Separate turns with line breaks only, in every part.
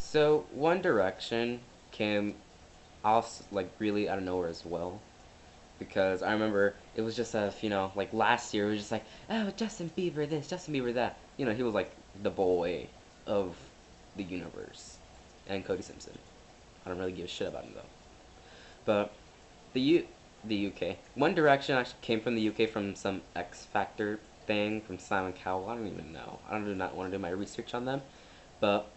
So One Direction came off like really out of nowhere as well, because I remember it was just like last year it was just like, oh, Justin Bieber this, Justin Bieber that. He was like the boy of the universe, and Cody Simpson. I don't really give a shit about him though. But the U the UK One Direction actually came from the UK from some X Factor thing from Simon Cowell. I don't even know. I do not want to do my research on them. But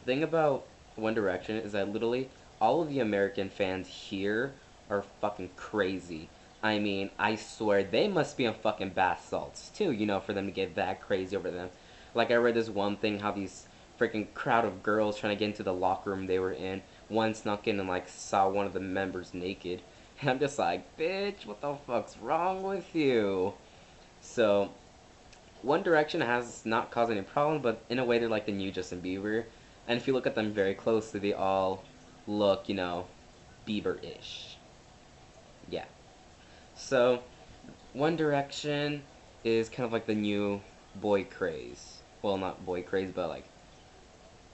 the thing about One Direction is that literally all of the American fans here are fucking crazy. I mean, I swear they must be on fucking bath salts too, for them to get that crazy over them. Like I read this one thing how these freaking crowd of girls trying to get into the locker room they were in, one snuck in and like saw one of the members naked. And I'm just like, bitch, what the fuck's wrong with you? So one Direction has not caused any problems, but in a way they're like the new Justin Bieber. And if you look at them very closely, they all look, Bieber-ish. Yeah. So, One Direction is kind of like the new boy craze. Well, not boy craze, but like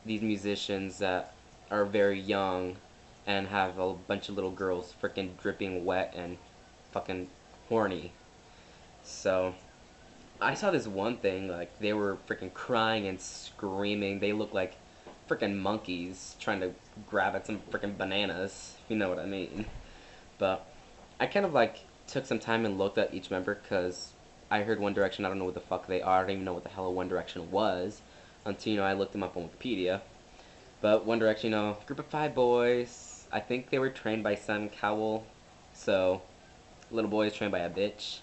these musicians that are very young and have a bunch of little girls freaking dripping wet and fucking horny. So, I saw this one thing, like, they were freaking crying and screaming. They looked like freaking monkeys trying to grab at some freaking bananas, if you know what I mean. But I kind of, like, took some time and looked at each member because I heard One Direction, I don't know what the fuck they are. I don't even know what the hell One Direction was until, I looked them up on Wikipedia. But One Direction, group of 5 boys. I think they were trained by Simon Cowell. So, little boys trained by a bitch.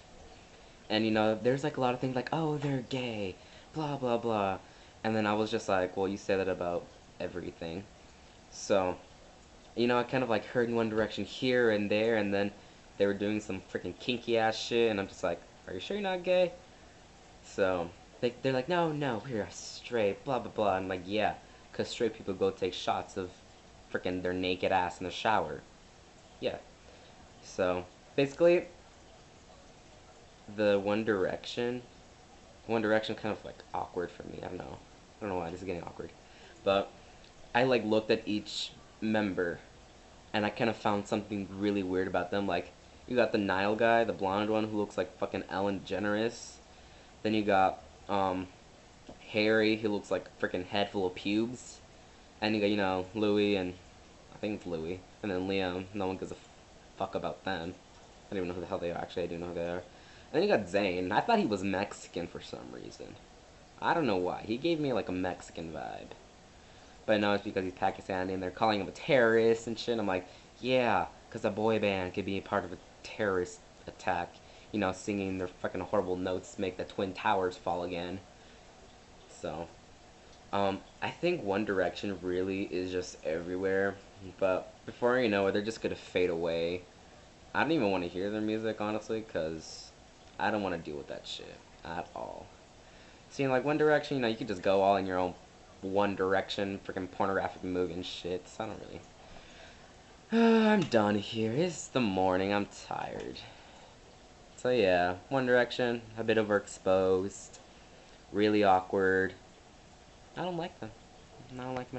And there's like a lot of things like, oh, they're gay, blah blah blah. And then I was just like, well, you say that about everything. So, I kind of like heard One Direction here and there, and then they were doing some freaking kinky ass shit, and I'm just like, are you sure you're not gay? So, they're like, no, no, we're straight, blah blah blah. I'm like, yeah, because straight people go take shots of freaking their naked ass in the shower. Yeah. So, basically, the One Direction kind of like awkward for me. I don't know. I don't know why this is getting awkward. But I like looked at each member and I kind of found something really weird about them. Like you got the Nile guy, the blonde one who looks like fucking Ellen DeGeneres. Then you got Harry who looks like a freaking head full of pubes. And you got Louis and I think it's Louis. And then Liam. No one gives a fuck about them. I don't even know who the hell they are. Actually, I do know who they are. And then you got Zayn. I thought he was Mexican for some reason. I don't know why. He gave me like a Mexican vibe. But no, it's because he's Pakistani and they're calling him a terrorist and shit. I'm like, yeah, because a boy band could be part of a terrorist attack. Singing their fucking horrible notes make the Twin Towers fall again. So, I think One Direction really is just everywhere. But before you know it, they're just gonna fade away. I don't even want to hear their music, honestly, because I don't want to deal with that shit at all. Seeing like One Direction, you could just go all in your own One Direction freaking pornographic move and shit. So I don't really. I'm done here. It's the morning. I'm tired. So yeah, One Direction, a bit overexposed, really awkward. I don't like them. I don't like them at all.